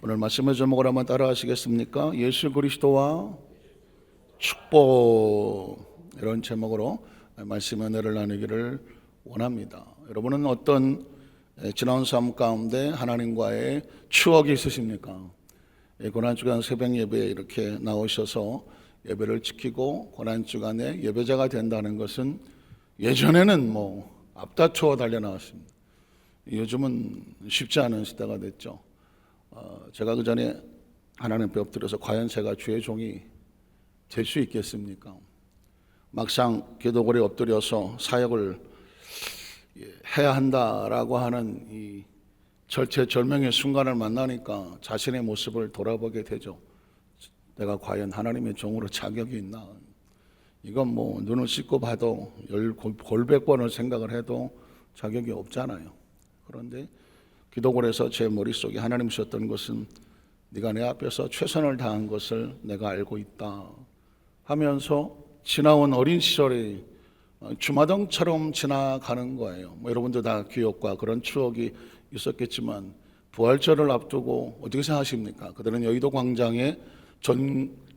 오늘 말씀의 제목을 한번 따라하시겠습니까? 예수 그리스도와 축복, 이런 제목으로 말씀의 은혜를 나누기를 원합니다. 여러분은 어떤 지나온 삶 가운데 하나님과의 추억이 있으십니까? 고난주간 새벽 예배에 이렇게 나오셔서 예배를 지키고 고난주간에 예배자가 된다는 것은 예전에는 앞다투어 달려나왔습니다. 요즘은 쉽지 않은 시대가 됐죠. 제가 그 전에 하나님 앞에 엎드려서 과연 제가 주의 종이 될 수 있겠습니까? 막상 기도골에 엎드려서 사역을 해야 한다라고 하는 이 절체절명의 순간을 만나니까 자신의 모습을 돌아보게 되죠. 내가 과연 하나님의 종으로 자격이 있나? 이건 눈을 씻고 봐도 골백 번을 생각을 해도 자격이 없잖아요. 그런데 기도골에서 제 머릿속에 하나님 주셨던 것은 네가 내 앞에서 최선을 다한 것을 내가 알고 있다 하면서 지나온 어린 시절이 주마등처럼 지나가는 거예요. 여러분도 다 기억과 그런 추억이 있었겠지만 부활절을 앞두고 어떻게 생각하십니까? 그들은 여의도 광장에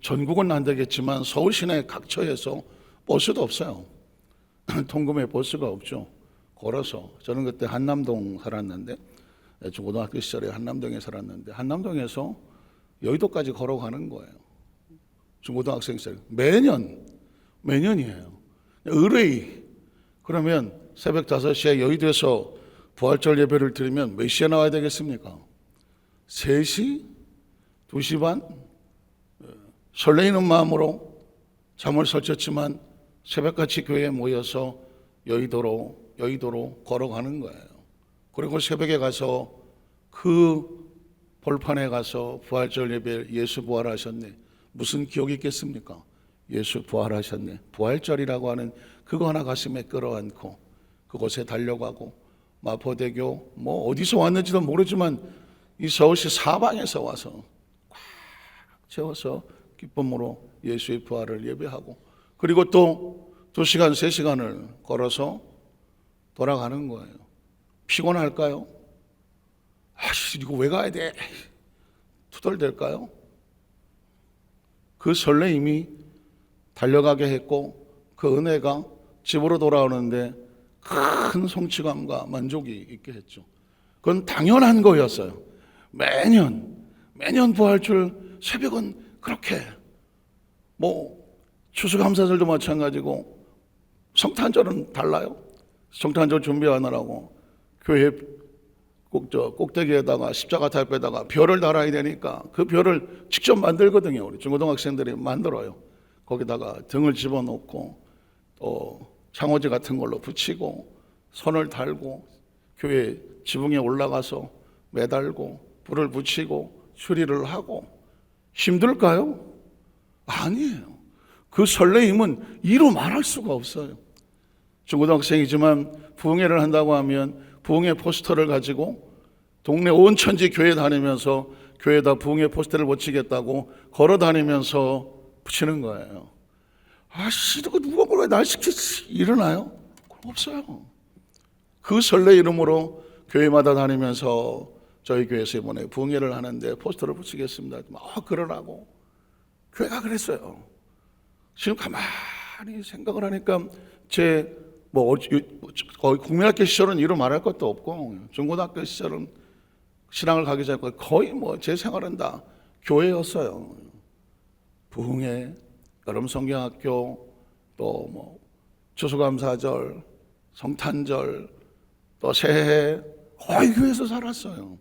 전국은 안 되겠지만 서울 시내 각처에서 버스도 없어요. 통금에 버스가 없죠. 걸어서. 저는 그때 한남동 살았는데, 고등학교 시절에 한남동에 살았는데 한남동에서 여의도까지 걸어가는 거예요. 중고등학생 시절 매년이에요. 의뢰이 그러면 새벽 5시에 여의도에서 부활절 예배를 드리면 몇 시에 나와야 되겠습니까? 3시? 2시 반? 설레이는 마음으로 잠을 설쳤지만 새벽같이 교회에 모여서 여의도로 걸어가는 거예요. 그리고 새벽에 가서 그 벌판에 가서 부활절 예배, 예수 부활하셨네. 무슨 기억이 있겠습니까? 예수 부활하셨네. 부활절이라고 하는 그거 하나 가슴에 끌어안고 그곳에 달려가고 마포대교 어디서 왔는지도 모르지만 이 서울시 사방에서 와서 꽉 채워서 기쁨으로 예수의 부활을 예배하고 그리고 또 2시간, 3시간을 걸어서 돌아가는 거예요. 피곤할까요? 이거 왜 가야 돼? 투덜댈까요? 그 설레임이 달려가게 했고 그 은혜가 집으로 돌아오는데 큰 성취감과 만족이 있게 했죠. 그건 당연한 거였어요. 매년 부활절 새벽은 그렇게 추수감사절도 마찬가지고 성탄절은 달라요. 성탄절 준비하느라고 교회 꼭대기에다가 십자가 달배에다가 별을 달아야 되니까 그 별을 직접 만들거든요. 우리 중고등학생들이 만들어요. 거기다가 등을 집어넣고 또 창호지 같은 걸로 붙이고 선을 달고 교회 지붕에 올라가서 매달고 불을 붙이고 수리를 하고 힘들까요? 아니에요. 그 설레임은 이루 말할 수가 없어요. 중고등학생이지만 부흥회를 한다고 하면 부흥회 포스터를 가지고 동네 온 천지 교회 다니면서 교회에다 부흥회 포스터를 붙이겠다고 걸어 다니면서 붙이는 거예요. 누가 그걸 왜 날 시키지? 일어나요? 없어요. 그 설레 이름으로 교회마다 다니면서 저희 교회에서 이번에 부흥회를 하는데 포스터를 붙이겠습니다. 그러라고 교회가 그랬어요. 지금 가만히 생각을 하니까 거의 국민학교 시절은 이루 말할 것도 없고 중고등학교 시절은 신앙을 가기 전에 거의 제 생활은 다 교회였어요. 부흥회, 여름성경학교, 또 추수감사절, 성탄절, 또 새해 거의 교회에서 살았어요.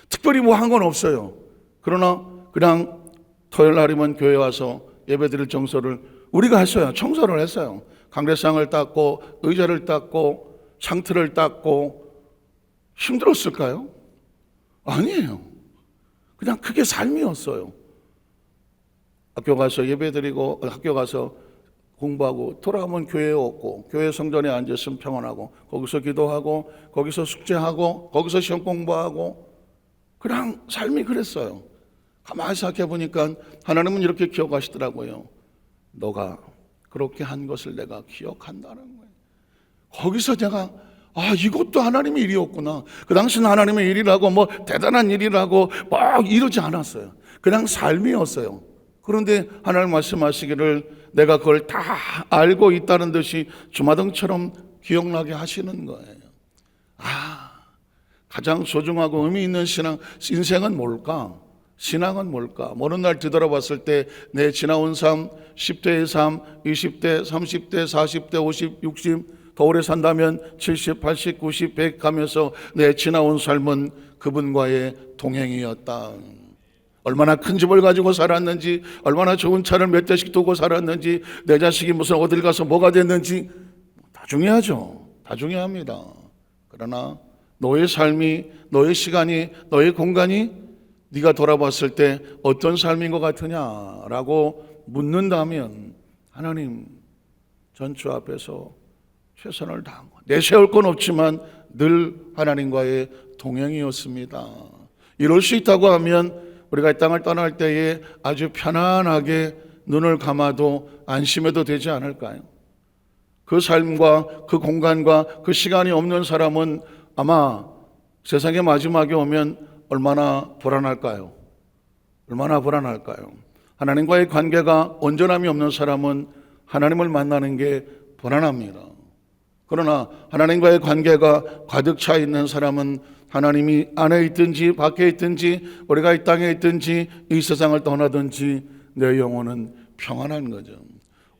특별히 한 건 없어요. 그러나 그냥 토요일 날이면 교회 와서 예배드릴 정서를 우리가 했어요. 청소를 했어요. 강대상을 닦고 의자를 닦고 창틀을 닦고 힘들었을까요? 아니에요. 그냥 그게 삶이었어요. 학교 가서 예배드리고 학교 가서 공부하고 돌아오면 교회에 오고 교회 성전에 앉았으면 평안하고 거기서 기도하고 거기서 숙제하고 거기서 시험 공부하고 그냥 삶이 그랬어요. 가만히 생각해 보니까 하나님은 이렇게 기억하시더라고요. 너가 그렇게 한 것을 내가 기억한다는 거예요. 거기서 제가 이것도 하나님의 일이었구나. 그 당시는 하나님의 일이라고 뭐 대단한 일이라고 막 이러지 않았어요. 그냥 삶이었어요. 그런데 하나님 말씀하시기를 내가 그걸 다 알고 있다는 듯이 주마등처럼 기억나게 하시는 거예요. 가장 소중하고 의미 있는 인생은 뭘까? 신앙은 뭘까? 어느 날 뒤돌아봤을 때 내 지나온 삶, 10대의 삶, 20대, 30대, 40대, 50, 60, 더 오래 산다면 70, 80, 90, 100 가면서 내 지나온 삶은 그분과의 동행이었다. 얼마나 큰 집을 가지고 살았는지, 얼마나 좋은 차를 몇 대씩 두고 살았는지, 내 자식이 무슨 어딜 가서 뭐가 됐는지 다 중요하죠. 다 중요합니다. 그러나 너의 삶이, 너의 시간이, 너의 공간이 네가 돌아봤을 때 어떤 삶인 것 같으냐라고 묻는다면 하나님, 전 주 앞에서 최선을 다한 것, 내세울 건 없지만 늘 하나님과의 동행이었습니다. 이럴 수 있다고 하면 우리가 이 땅을 떠날 때에 아주 편안하게 눈을 감아도 안심해도 되지 않을까요? 그 삶과 그 공간과 그 시간이 없는 사람은 아마 세상의 마지막에 오면 얼마나 불안할까요? 얼마나 불안할까요? 하나님과의 관계가 온전함이 없는 사람은 하나님을 만나는 게 불안합니다. 그러나 하나님과의 관계가 가득 차 있는 사람은 하나님이 안에 있든지 밖에 있든지 우리가 이 땅에 있든지 이 세상을 떠나든지 내 영혼은 평안한 거죠.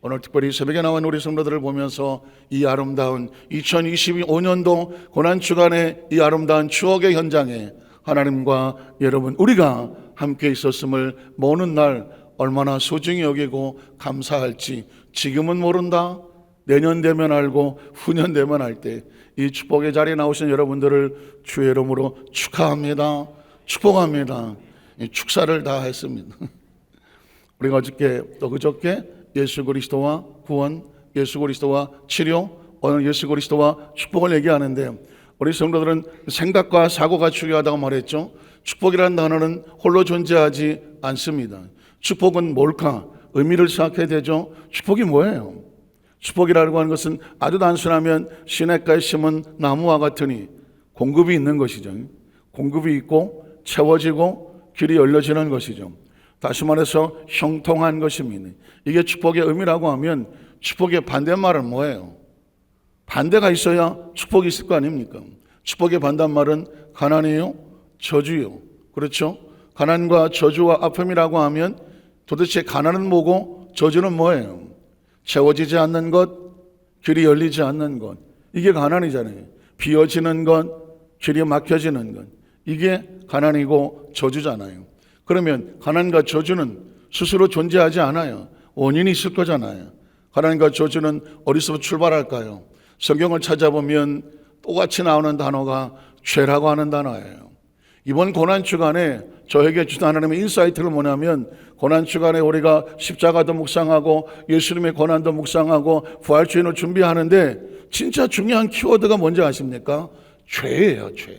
오늘 특별히 새벽에 나온 우리 성도들을 보면서 이 아름다운 2025년도 고난주간의 이 아름다운 추억의 현장에 하나님과 여러분 우리가 함께 있었음을 모는 날 얼마나 소중히 여기고 감사할지 지금은 모른다. 내년 되면 알고 후년 되면 알 때 이 축복의 자리에 나오신 여러분들을 주의 이름으로 축하합니다. 축복합니다. 축사를 다 했습니다. 우리가 어저께 또 그저께 예수 그리스도와 구원, 예수 그리스도와 치료, 오늘 예수 그리스도와 축복을 얘기하는데 우리 성도들은 생각과 사고가 중요하다고 말했죠. 축복이라는 단어는 홀로 존재하지 않습니다. 축복은 뭘까? 의미를 생각해야 되죠. 축복이 뭐예요? 축복이라고 하는 것은 아주 단순하면 시냇가에 심은 나무와 같으니 공급이 있는 것이죠. 공급이 있고 채워지고 길이 열려지는 것이죠. 다시 말해서 형통한 것입니다. 이게 축복의 의미라고 하면 축복의 반대말은 뭐예요? 반대가 있어야 축복이 있을 거 아닙니까? 축복의 반대말은 가난이요, 저주요. 그렇죠? 가난과 저주와 아픔이라고 하면 도대체 가난은 뭐고 저주는 뭐예요? 채워지지 않는 것, 길이 열리지 않는 것. 이게 가난이잖아요. 비어지는 것, 길이 막혀지는 것. 이게 가난이고 저주잖아요. 그러면 가난과 저주는 스스로 존재하지 않아요. 원인이 있을 거잖아요. 가난과 저주는 어디서 출발할까요? 성경을 찾아보면 똑같이 나오는 단어가 죄라고 하는 단어예요. 이번 고난주간에 저에게 주신 하나님의 인사이트를 뭐냐면 고난주간에 우리가 십자가도 묵상하고 예수님의 고난도 묵상하고 부활주일을 준비하는데 진짜 중요한 키워드가 뭔지 아십니까? 죄예요. 죄.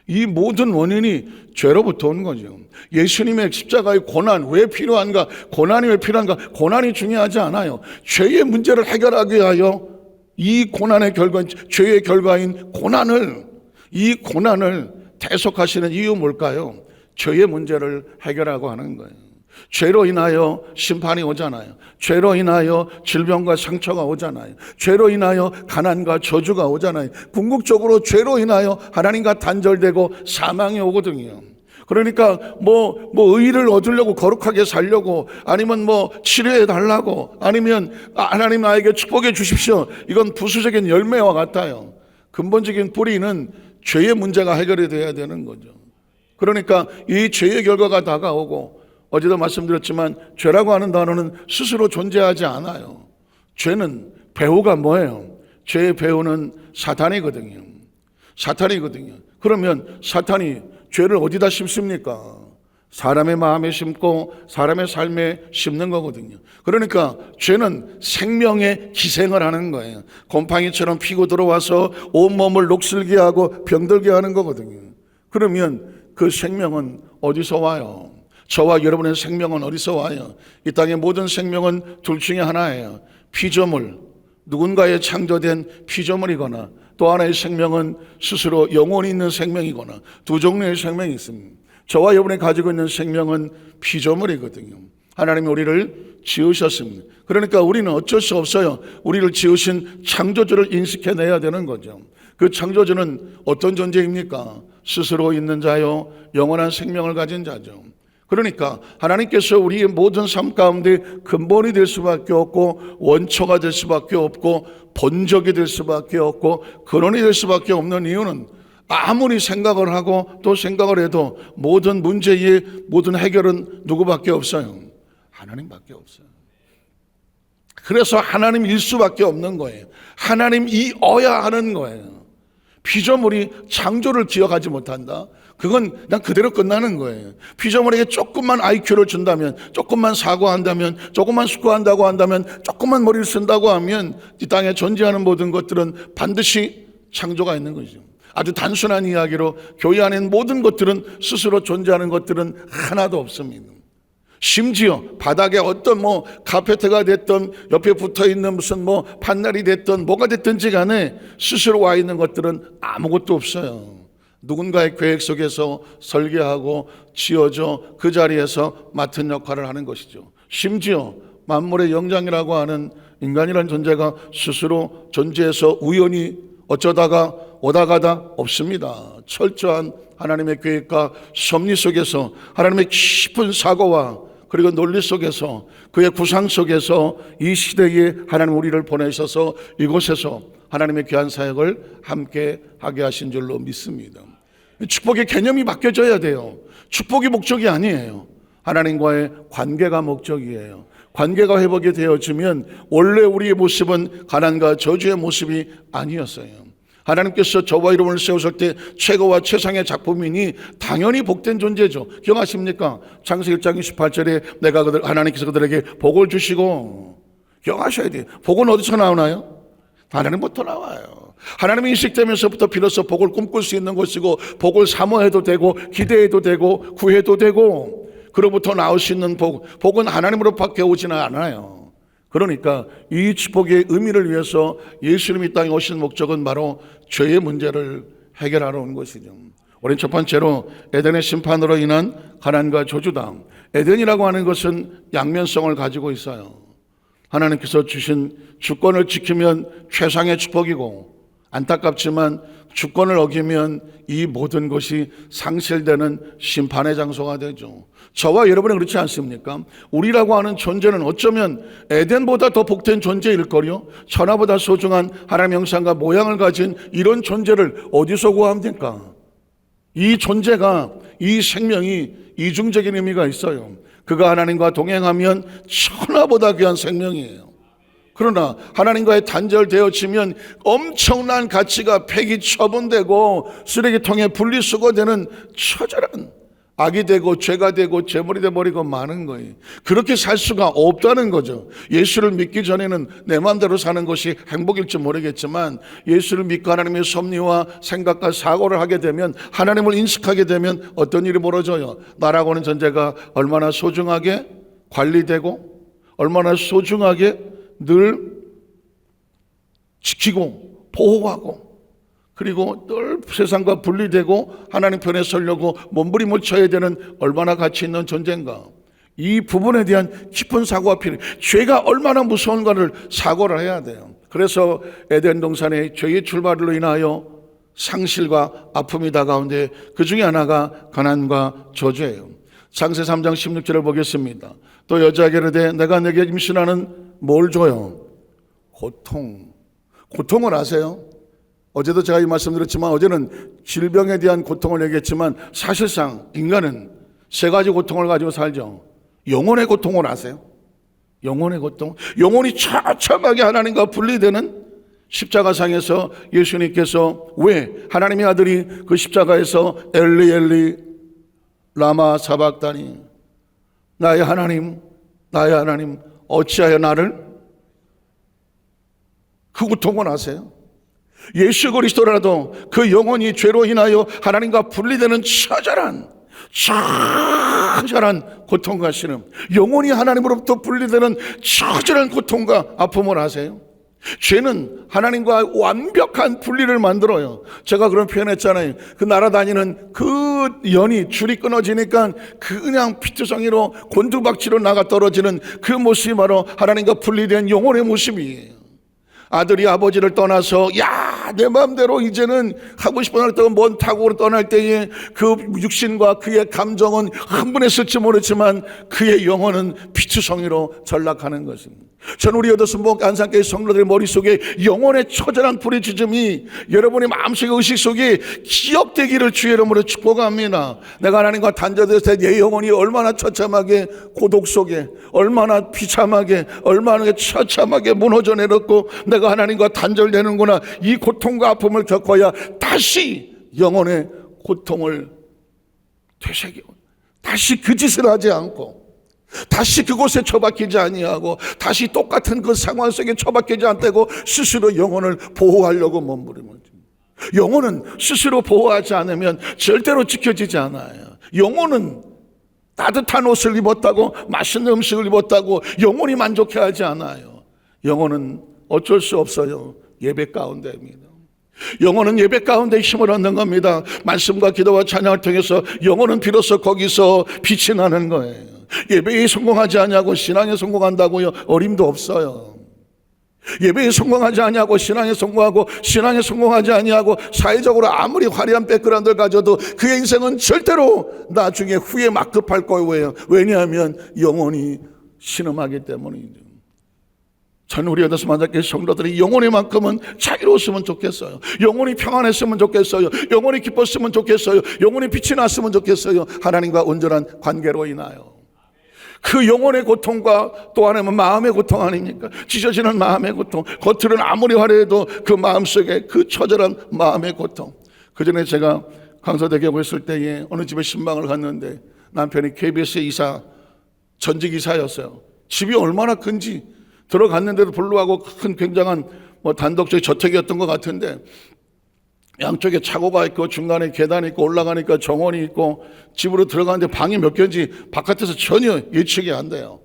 이 모든 원인이 죄로부터 온 거죠. 예수님의 십자가의 고난 왜 필요한가? 고난이 왜 필요한가? 고난이 중요하지 않아요. 죄의 문제를 해결하기 위하여 이 고난의 결과, 죄의 결과인 이 고난을 대속하시는 이유 뭘까요? 죄의 문제를 해결하고 하는 거예요. 죄로 인하여 심판이 오잖아요. 죄로 인하여 질병과 상처가 오잖아요. 죄로 인하여 가난과 저주가 오잖아요. 궁극적으로 죄로 인하여 하나님과 단절되고 사망이 오거든요. 그러니까 뭐 의의를 얻으려고 거룩하게 살려고 아니면 치료해 달라고 아니면 하나님 나에게 축복해 주십시오. 이건 부수적인 열매와 같아요. 근본적인 뿌리는 죄의 문제가 해결이 돼야 되는 거죠. 그러니까 이 죄의 결과가 다가오고 어제도 말씀드렸지만 죄라고 하는 단어는 스스로 존재하지 않아요. 죄는 배후가 뭐예요? 죄의 배후는 사탄이거든요. 그러면 사탄이 죄를 어디다 심습니까? 사람의 마음에 심고 사람의 삶에 심는 거거든요. 그러니까 죄는 생명의 기생을 하는 거예요. 곰팡이처럼 피고 들어와서 온몸을 녹슬게 하고 병들게 하는 거거든요. 그러면 그 생명은 어디서 와요? 저와 여러분의 생명은 어디서 와요? 이 땅의 모든 생명은 둘 중에 하나예요. 피조물, 누군가의 창조된 피조물이거나 또 하나의 생명은 스스로 영혼이 있는 생명이거나 두 종류의 생명이 있습니다. 저와 여러분이 가지고 있는 생명은 피조물이거든요. 하나님이 우리를 지으셨습니다. 그러니까 우리는 어쩔 수 없어요. 우리를 지으신 창조주를 인식해내야 되는 거죠. 그 창조주는 어떤 존재입니까? 스스로 있는 자요, 영원한 생명을 가진 자죠. 그러니까 하나님께서 우리의 모든 삶 가운데 근본이 될 수밖에 없고 원초가 될 수밖에 없고 본적이 될 수밖에 없고 근원이 될 수밖에 없는 이유는 아무리 생각을 하고 또 생각을 해도 모든 문제의 모든 해결은 누구밖에 없어요? 하나님밖에 없어요. 그래서 하나님일 수밖에 없는 거예요. 하나님이어야 하는 거예요. 피조물이 창조를 기억하지 못한다? 그건 그냥 그대로 끝나는 거예요. 피조물에게 조금만 IQ를 준다면, 조금만 사고한다면, 조금만 숙고한다고 한다면, 조금만 머리를 쓴다고 하면 이 땅에 존재하는 모든 것들은 반드시 창조가 있는 거죠. 아주 단순한 이야기로 교회 안에 모든 것들은 스스로 존재하는 것들은 하나도 없습니다. 심지어 바닥에 어떤 카페트가 됐던 옆에 붙어있는 무슨 판넬이 됐던 뭐가 됐든지 간에 스스로 와 있는 것들은 아무것도 없어요. 누군가의 계획 속에서 설계하고 지어져 그 자리에서 맡은 역할을 하는 것이죠. 심지어 만물의 영장이라고 하는 인간이라는 존재가 스스로 존재해서 우연히 어쩌다가 오다가다 없습니다. 철저한 하나님의 계획과 섭리 속에서 하나님의 깊은 사고와 그리고 논리 속에서 그의 구상 속에서 이 시대에 하나님 우리를 보내셔서 이곳에서 하나님의 귀한 사역을 함께 하게 하신 줄로 믿습니다. 축복의 개념이 바뀌어져야 돼요. 축복이 목적이 아니에요. 하나님과의 관계가 목적이에요. 관계가 회복이 되어지면 원래 우리의 모습은 가난과 저주의 모습이 아니었어요. 하나님께서 저와 여러분을 세우실 때 최고와 최상의 작품이니 당연히 복된 존재죠. 기억하십니까? 창세기 1장 28절에 내가 하나님께서 그들에게 복을 주시고, 기억하셔야 돼요. 복은 어디서 나오나요? 하나님부터 나와요. 하나님이 인식되면서부터 비로소 복을 꿈꿀 수 있는 것이고, 복을 사모해도 되고 기대해도 되고 구해도 되고, 그로부터 나올 수 있는 복은 하나님으로밖에 오지는 않아요. 그러니까 이 축복의 의미를 위해서 예수님이 땅에 오신 목적은 바로 죄의 문제를 해결하러 온 것이죠. 우리는 첫 번째로 에덴의 심판으로 인한 가난과 저주다. 에덴이라고 하는 것은 양면성을 가지고 있어요. 하나님께서 주신 주권을 지키면 최상의 축복이고, 안타깝지만 주권을 어기면 이 모든 것이 상실되는 심판의 장소가 되죠. 저와 여러분은 그렇지 않습니까? 우리라고 하는 존재는 어쩌면 에덴보다 더 복된 존재일 거요. 천하보다 소중한 하나님의 형상과 모양을 가진 이런 존재를 어디서 구합니까? 이 존재가, 이 생명이 이중적인 의미가 있어요. 그가 하나님과 동행하면 천하보다 귀한 생명이에요. 그러나 하나님과의 단절되어지면 엄청난 가치가 폐기 처분되고 쓰레기통에 분리수거되는 처절한 악이 되고 죄가 되고 재물이 되어버리고 많은 거예요. 그렇게 살 수가 없다는 거죠. 예수를 믿기 전에는 내 마음대로 사는 것이 행복일지 모르겠지만 예수를 믿고 하나님의 섭리와 생각과 사고를 하게 되면, 하나님을 인식하게 되면 어떤 일이 벌어져요? 나라고 하는 존재가 얼마나 소중하게 관리되고 얼마나 소중하게 늘 지키고 보호하고, 그리고 늘 세상과 분리되고 하나님 편에 서려고 몸부림을 쳐야 되는 얼마나 가치 있는 존재인가. 이 부분에 대한 깊은 사고가 필요해요. 죄가 얼마나 무서운가를 사고를 해야 돼요. 그래서 에덴 동산의 죄의 출발로 인하여 상실과 아픔이 다가오는데 그 중에 하나가 가난과 저주예요. 창세 3장 16절을 보겠습니다. 또 여자에게 이르되 내가 내게 임신하는 뭘 줘요? 고통을 아세요? 어제도 제가 이 말씀드렸지만 어제는 질병에 대한 고통을 얘기했지만 사실상 인간은 세 가지 고통을 가지고 살죠. 영혼의 고통을 아세요? 영혼의 고통. 영혼이 처참하게 하나님과 분리되는 십자가상에서 예수님께서 왜 하나님의 아들이 그 십자가에서 엘리 엘리 라마 사박다니 나의 하나님 어찌하여 나를, 그 고통을 아세요? 예수 그리스도라도 그 영혼이 죄로 인하여 하나님과 분리되는 처절한 고통과 시름, 영혼이 하나님으로부터 분리되는 처절한 고통과 아픔을 아세요? 죄는 하나님과 완벽한 분리를 만들어요. 제가 그런 표현했잖아요. 그 날아다니는 그 연이 줄이 끊어지니까 그냥 피투성이로 곤두박질로 나가 떨어지는 그 모습이 바로 하나님과 분리된 영혼의 모습이에요. 아들이 아버지를 떠나서 내 마음대로 이제는 하고 싶은 어떤 먼 타국으로 떠날 때에 그 육신과 그의 감정은 한 번에 쓸지 모르지만 그의 영혼은 피투성이로 전락하는 것입니다. 전 우리 여도순복 안산교회 성도들의 머릿속에 영혼의 처절한 부르짖음이 여러분의 마음속에 의식 속에 기억되기를 주의 이름으로 축복합니다. 내가 하나님과 단절될 때 내 영혼이 얼마나 처참하게 고독 속에, 얼마나 비참하게, 얼마나 처참하게 무너져 내렸고 내가 하나님과 단절되는구나, 이 고통과 아픔을 겪어야 다시 영혼의 고통을 되새기고 다시 그 짓을 하지 않고 다시 그곳에 처박히지 아니하고 다시 똑같은 그 상황 속에 처박히지 않고 스스로 영혼을 보호하려고 몸부림을 줍니다. 영혼은 스스로 보호하지 않으면 절대로 지켜지지 않아요. 영혼은 따뜻한 옷을 입었다고, 맛있는 음식을 입었다고 영혼이 만족해하지 않아요. 영혼은 어쩔 수 없어요. 예배 가운데입니다. 영혼은 예배 가운데 힘을 얻는 겁니다. 말씀과 기도와 찬양을 통해서 영혼은 비로소 거기서 빛이 나는 거예요. 예배에 성공하지 않냐고 신앙에 성공한다고요? 어림도 없어요. 예배에 성공하지 않냐고 신앙에 성공하고, 신앙에 성공하지 아니하고 사회적으로 아무리 화려한 백그라운드를 가져도 그의 인생은 절대로 나중에 후에 막급할 거예요. 왜냐하면 영혼이 신음하기 때문이죠. 전 우리 여덟 만작교회 성도들이 영혼의 만큼은 자유로웠으면 좋겠어요. 영혼이 평안했으면 좋겠어요. 영혼이 기뻤으면 좋겠어요. 영혼이 빛이 났으면 좋겠어요. 하나님과 온전한 관계로 인하여. 그 영혼의 고통과 또 하나는 마음의 고통 아닙니까? 찢어지는 마음의 고통, 겉으로는 아무리 화려해도 그 마음속에 그 처절한 마음의 고통. 그전에 제가 강서대교회 있을 때에 어느 집에 신방을 갔는데 남편이 KBS 이사, 전직 이사였어요. 집이 얼마나 큰지 들어갔는데도 불구하고 큰 굉장한 단독적 저택이었던 것 같은데 양쪽에 차고가 있고 중간에 계단이 있고 올라가니까 정원이 있고 집으로 들어가는데 방이 몇 개인지 바깥에서 전혀 예측이 안 돼요.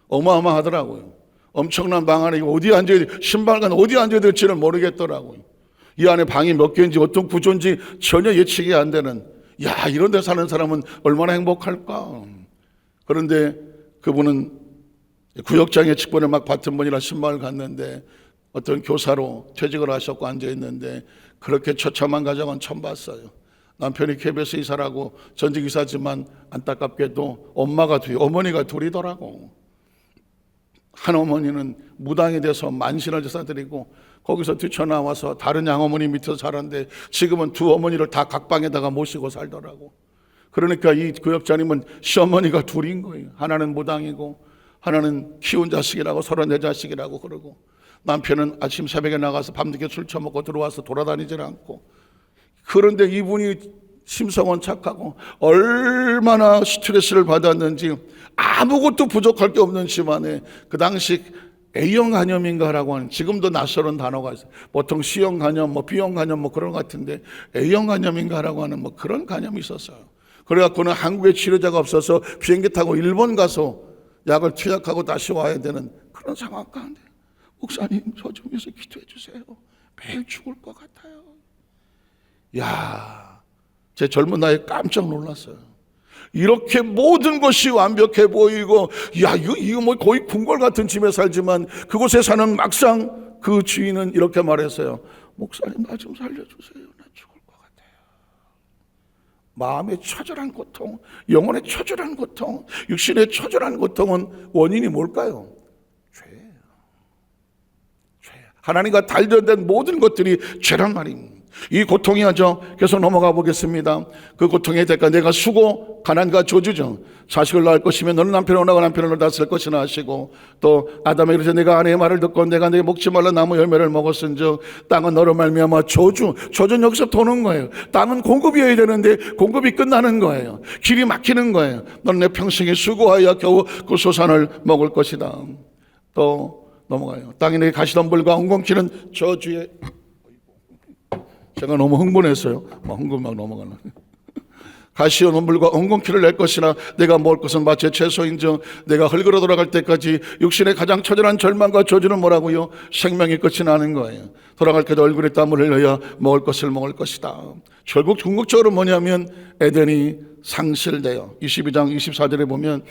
어마어마하더라고요. 엄청난 방 안에 어디 앉아야 돼, 신발간 어디 앉아야 될지는 모르겠더라고요. 이 안에 방이 몇 개인지 어떤 구조인지 전혀 예측이 안 되는, 이런 데 사는 사람은 얼마나 행복할까. 그런데 그분은 구역장의 직분을 막 받은 분이라 신방을 갔는데 어떤 교사로 퇴직을 하셨고 앉아있는데 그렇게 처참한 가정은 처음 봤어요. 남편이 KBS 이사라고 전직 이사지만 안타깝게도 어머니가 둘이더라고. 한 어머니는 무당이 돼서 만신을 제사드리고 거기서 뛰쳐나와서 다른 양어머니 밑에서 살았는데 지금은 두 어머니를 다 각방에다가 모시고 살더라고. 그러니까 이 구역장님은 시어머니가 둘인 거예요. 하나는 무당이고 하나는 키운 자식이라고, 34자식이라고 그러고, 남편은 아침 새벽에 나가서 밤늦게 술 처먹고 들어와서 돌아다니질 않고. 그런데 이분이 심성은 착하고 얼마나 스트레스를 받았는지 아무것도 부족할 게 없는 집안에 그 당시 A형 간염인가라고 하는, 지금도 낯설은 단어가 있어요. 보통 C형 간염, B형 간염 그런 것 같은데 A형 간염인가라고 하는 그런 간염이 있었어요. 그래갖고는 한국에 치료자가 없어서 비행기 타고 일본 가서 약을 투약하고 다시 와야 되는 그런 상황 가운데, 목사님 저 좀 위해서 기도해 주세요. 매일 죽을 것 같아요. 제 젊은 나이에 깜짝 놀랐어요. 이렇게 모든 것이 완벽해 보이고, 이거 거의 궁궐 같은 집에 살지만 그곳에 사는 막상 그 주인은 이렇게 말했어요. 목사님 나 좀 살려주세요. 나 죽을 것 같아요. 마음의 처절한 고통, 영혼의 처절한 고통, 육신의 처절한 고통은 원인이 뭘까요? 죄예요. 하나님과 단절된 모든 것들이 죄란 말입니다. 이 고통이죠. 계속 넘어가 보겠습니다. 그 고통의 대가 내가 수고 가난과 저주죠. 자식을 낳을 것이면 너는 남편을 원하고 남편을 낳았을 것이나 하시고, 또 아담에게 이르시되 내가 아내의 말을 듣고 내가 내게 먹지 말라 나무 열매를 먹었은즉 땅은 너로 말미암아 저주는 여기서 도는 거예요. 땅은 공급이어야 되는데 공급이 끝나는 거예요. 길이 막히는 거예요. 너는 내 평생에 수고하여 겨우 그 소산을 먹을 것이다. 또 넘어가요. 땅이 내게 가시덤불과 엉겅퀴는 저주의, 제가 너무 흥분했어요. 흥분 막 넘어가는. 가시와 눈물과 엉겅퀴를 낼 것이나 내가 먹을 것은 마치 채소인즉 내가 흙으로 돌아갈 때까지 육신의 가장 처절한 절망과 저주는 뭐라고요? 생명이 끝이 나는 거예요. 돌아갈 때도 얼굴에 땀을 흘려야 먹을 것을 먹을 것이다. 결국 궁극적으로 뭐냐면 에덴이 상실돼요. 22장 24절에 보면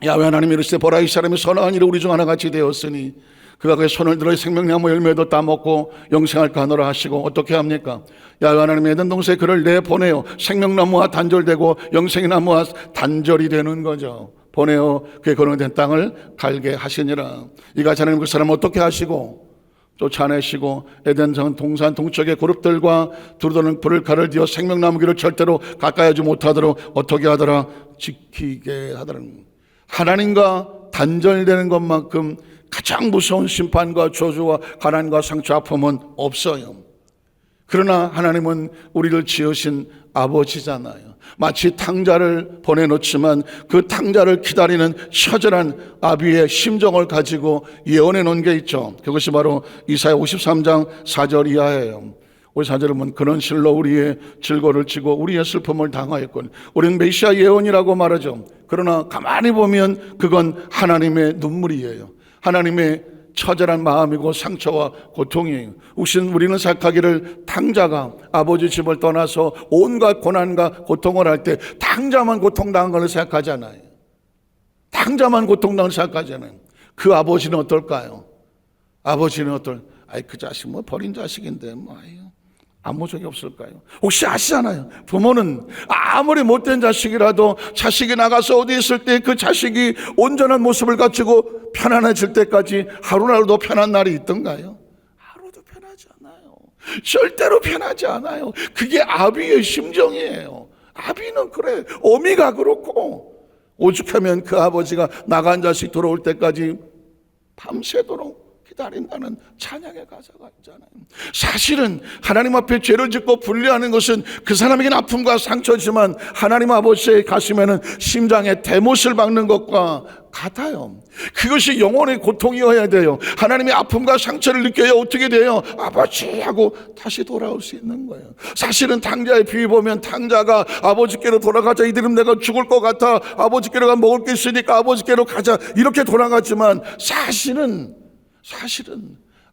야훼 하나님이 이르시되 보라 이 사람이 선악한 일을 우리 중 하나같이 되었으니 그가 그의 손을 들어 생명나무 열매도 따먹고 영생할까 하노라 하시고 어떻게 합니까? 야훼 하나님이 에덴 동산에 그를 내보내요. 생명나무와 단절되고 영생의 나무와 단절이 되는 거죠. 보내어 그의 거론된 땅을 갈게 하시니라. 이같이 하나님 그 사람을 어떻게 하시고 쫓아내시고 에덴 동산 동쪽의 그룹들과 두루도는 불을 가를 뒤어 생명나무 길을 절대로 가까이 하지 못하도록 어떻게 하더라? 지키게 하더라는. 하나님과 단절되는 것만큼 가장 무서운 심판과 저주와 가난과 상처 아픔은 없어요. 그러나 하나님은 우리를 지으신 아버지잖아요. 마치 탕자를 보내놓지만 그 탕자를 기다리는 처절한 아비의 심정을 가지고 예언해 놓은 게 있죠. 그것이 바로 이사야 53장 4절 이하예요. 우리 4절을 보면 그런 실로 우리의 질고를 지고 우리의 슬픔을 당하였군. 우리는 메시아 예언이라고 말하죠. 그러나 가만히 보면 그건 하나님의 눈물이에요. 하나님의 처절한 마음이고 상처와 고통이에요. 우리는 생각하기를 탕자가 아버지 집을 떠나서 온갖 고난과 고통을 할 때 탕자만 고통당한 걸 생각하잖아요. 탕자만 고통당한 걸 생각하잖아요. 그 아버지는 어떨까요? 아버지는 그 자식 뭐 버린 자식인데 아무 적이 없을까요? 혹시 아시잖아요. 부모는 아무리 못된 자식이라도 자식이 나가서 어디 있을 때 그 자식이 온전한 모습을 갖추고 편안해질 때까지 하루라도 편한 날이 있던가요? 하루도 편하지 않아요. 절대로 편하지 않아요. 그게 아비의 심정이에요. 아비는 그래. 어미가 그렇고 오죽하면 그 아버지가 나간 자식 돌아올 때까지 밤새도록 기다린다는 찬양의 가사가 있잖아요. 사실은 하나님 앞에 죄를 짓고 분리하는 것은 그 사람에게는 아픔과 상처지만 하나님 아버지의 가슴에는 심장에 대못을 박는 것과 같아요. 그것이 영혼의 고통이어야 돼요. 하나님의 아픔과 상처를 느껴야 어떻게 돼요? 아버지 하고 다시 돌아올 수 있는 거예요. 사실은 탕자의 비유 보면 탕자가 아버지께로 돌아가자. 이들은 내가 죽을 것 같아. 아버지께로 가 먹을 게 있으니까 아버지께로 가자. 이렇게 돌아가지만 사실은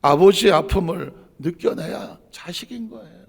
아버지의 아픔을 느껴내야 자식인 거예요.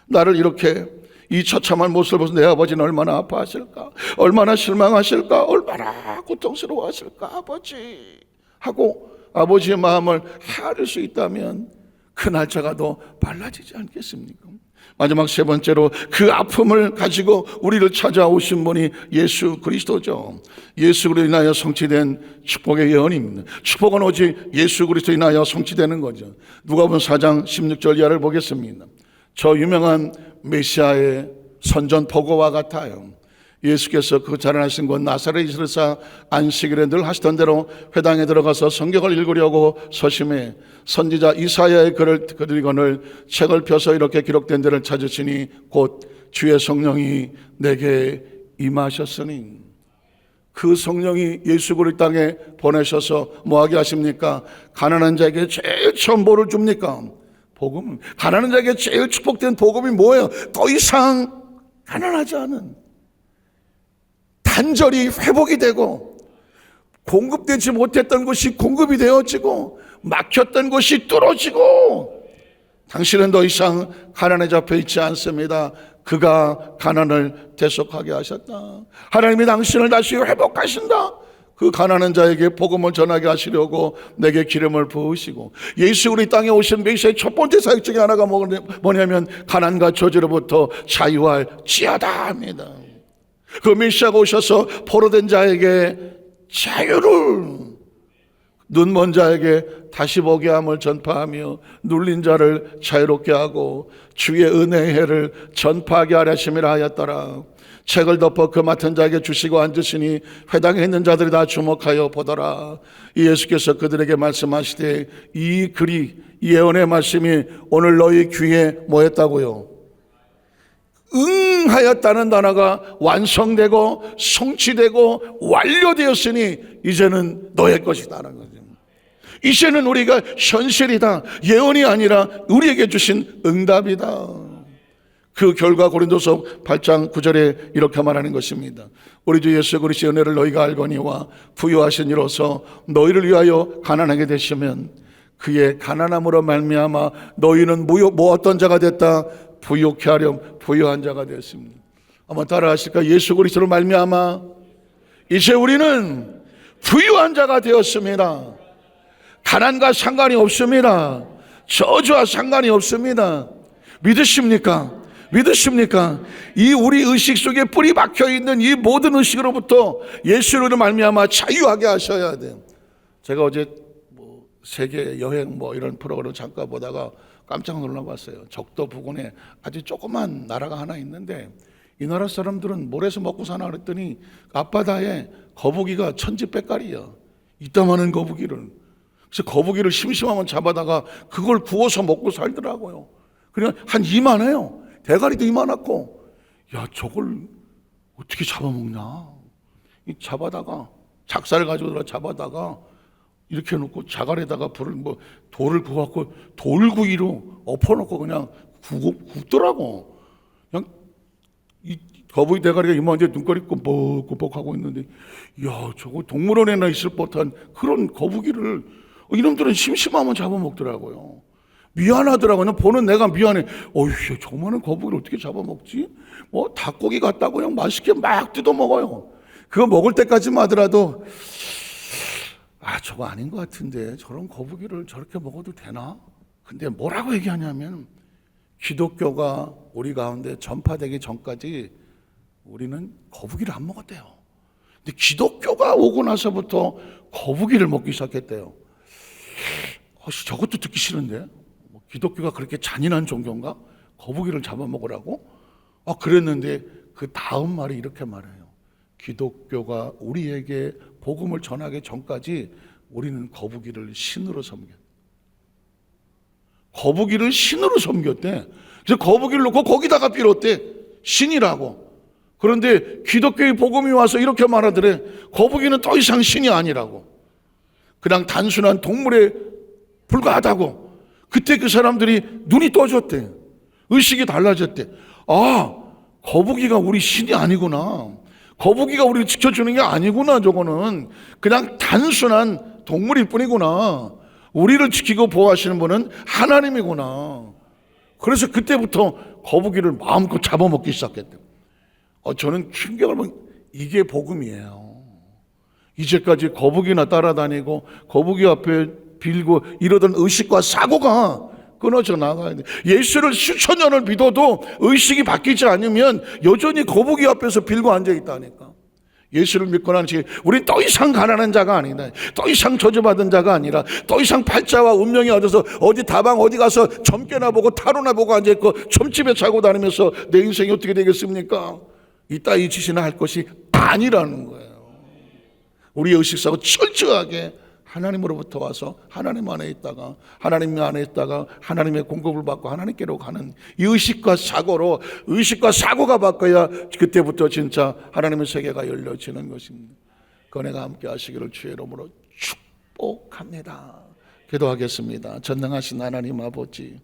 나를 이렇게 이 처참한 모습을 보면서 내 아버지는 얼마나 아파하실까, 얼마나 실망하실까, 얼마나 고통스러워하실까 아버지 하고 아버지의 마음을 헤아릴 수 있다면 그 날짜가 더 빨라지지 않겠습니까? 마지막 세 번째로 그 아픔을 가지고 우리를 찾아오신 분이 예수 그리스도죠. 예수 그리스도로 인하여 성취된 축복의 예언입니다. 축복은 오직 예수 그리스도로 인하여 성취되는 거죠. 누가복음 4장 16절 이하를 보겠습니다. 저 유명한 메시아의 선전포고와 같아요. 예수께서 그 자라나신 곳 나사렛 이스라엘사 안식일에 늘 하시던 대로 회당에 들어가서 성경을 읽으려고 서심해 선지자 이사야의 글을 그리거늘 책을 펴서 이렇게 기록된 데를 찾으시니 곧 주의 성령이 내게 임하셨으니. 그 성령이 예수 그리스도 땅에 보내셔서 뭐하게 하십니까? 가난한 자에게 제일 처음 복을 줍니까? 복음. 가난한 자에게 제일 축복된 복음이 뭐예요? 더 이상 가난하지 않은, 단절이 회복이 되고 공급되지 못했던 것이 공급이 되어지고 막혔던 것이 뚫어지고 당신은 더 이상 가난에 잡혀 있지 않습니다. 그가 가난을 대속하게 하셨다. 하나님이 당신을 다시 회복하신다. 그 가난한 자에게 복음을 전하게 하시려고 내게 기름을 부으시고 예수 우리 땅에 오신 메시아의 첫 번째 사역 중에 하나가 뭐냐면 가난과 저주로부터 자유할지어다 합니다. 그 메시아가 오셔서 포로된 자에게 자유를, 눈먼 자에게 다시 보게 함을 전파하며 눌린 자를 자유롭게 하고 주의 은혜의 해를 전파하게 하려 하심이라 하였더라. 책을 덮어 그 맡은 자에게 주시고 앉으시니 회당에 있는 자들이 다 주목하여 보더라. 이 예수께서 그들에게 말씀하시되 이 글이, 이 예언의 말씀이 오늘 너희 귀에 뭐 했다고요? 응하였다는 단어가 완성되고 성취되고 완료되었으니 이제는 너의 것이다라는 거죠. 이제는 우리가 현실이다. 예언이 아니라 우리에게 주신 응답이다. 그 결과 고린도서 8장 9절에 이렇게 말하는 것입니다. 우리 주 예수 그리스도의 은혜를 너희가 알거니와 부유하신 이로써 너희를 위하여 가난하게 되시면 그의 가난함으로 말미암아 너희는 어떤 자가 됐다? 부유케 하렴 부유한 자가 되었습니다. 한번 따라 하실까? 예수 그리스도로 말미암아 이제 우리는 부유한 자가 되었습니다. 가난과 상관이 없습니다. 저주와 상관이 없습니다. 믿으십니까? 믿으십니까? 이 우리 의식 속에 뿌리 박혀 있는 이 모든 의식으로부터 예수로 말미암아 자유하게 하셔야 돼요. 제가 어제 세계 여행 이런 프로그램 잠깐 보다가 깜짝 놀라봤어요. 적도 부근에 아주 조그만 나라가 하나 있는데 이 나라 사람들은 뭘해서 먹고 사나 그랬더니 앞바다에 거북이가 천지백갈이야. 이따만한 거북이를. 그래서 거북이를 심심하면 잡아다가 그걸 구워서 먹고 살더라고요. 그냥 한 이만해요. 대가리도 이만하고. 야, 저걸 어떻게 잡아먹냐. 잡아다가 작살 가지고 잡아다가 이렇게 놓고 자갈에다가 돌을 구워갖고 돌구이로 엎어놓고 그냥 굽더라고. 그냥 이 거북이 대가리가 이만한데 눈깔이 꾸벅꾸벅하고 있는데, 야, 저거 동물원에나 있을 법한 그런 거북이를 이놈들은 심심하면 잡아먹더라고요. 미안하더라고요. 그냥 보는 내가 미안해. 어휴, 저만한 거북이를 어떻게 잡아먹지? 닭고기 같다고 그냥 맛있게 막 뜯어먹어요. 그거 먹을 때까지만 하더라도 저거 아닌 것 같은데 저런 거북이를 저렇게 먹어도 되나? 근데 뭐라고 얘기하냐면 기독교가 우리 가운데 전파되기 전까지 우리는 거북이를 안 먹었대요. 근데 기독교가 오고 나서부터 거북이를 먹기 시작했대요. 저것도 듣기 싫은데 기독교가 그렇게 잔인한 종교인가? 거북이를 잡아먹으라고? 그랬는데 그 다음 말이 이렇게 말해요. 기독교가 우리에게 복음을 전하기 전까지 우리는 거북이를 신으로 섬겼대. 거북이를 신으로 섬겼대. 그래서 거북이를 놓고 거기다가 빌었대. 신이라고. 그런데 기독교의 복음이 와서 이렇게 말하더래. 거북이는 더 이상 신이 아니라고. 그냥 단순한 동물에 불과하다고. 그때 그 사람들이 눈이 떠졌대. 의식이 달라졌대. 거북이가 우리 신이 아니구나. 거북이가 우리를 지켜주는 게 아니구나. 저거는 그냥 단순한 동물일 뿐이구나. 우리를 지키고 보호하시는 분은 하나님이구나. 그래서 그때부터 거북이를 마음껏 잡아먹기 시작했대요. 저는 충격을 받은 이게 복음이에요. 이제까지 거북이나 따라다니고 거북이 앞에 빌고 이러던 의식과 사고가 끊어져 나가야 돼. 예수를 수천 년을 믿어도 의식이 바뀌지 않으면 여전히 거북이 앞에서 빌고 앉아 있다니까. 예수를 믿고 나는 지금 우리 더 이상 가난한 자가 아니다. 더 이상 저주받은 자가 아니라 더 이상 팔자와 운명이 얻어서 어디 다방 어디 가서 점괘나 보고 타로나 보고 앉아있고 점집에 자고 다니면서 내 인생이 어떻게 되겠습니까? 이따위 짓이나 할 것이 아니라는 거예요. 우리의 의식사고 철저하게 하나님으로부터 와서 하나님 안에 있다가 하나님 안에 있다가 하나님의 공급을 받고 하나님께로 가는 이 의식과 사고로 의식과 사고가 바뀌어야 그때부터 진짜 하나님의 세계가 열려지는 것입니다. 그네가 함께 하시기를 주의 이름으로 축복합니다. 기도하겠습니다. 전능하신 하나님 아버지,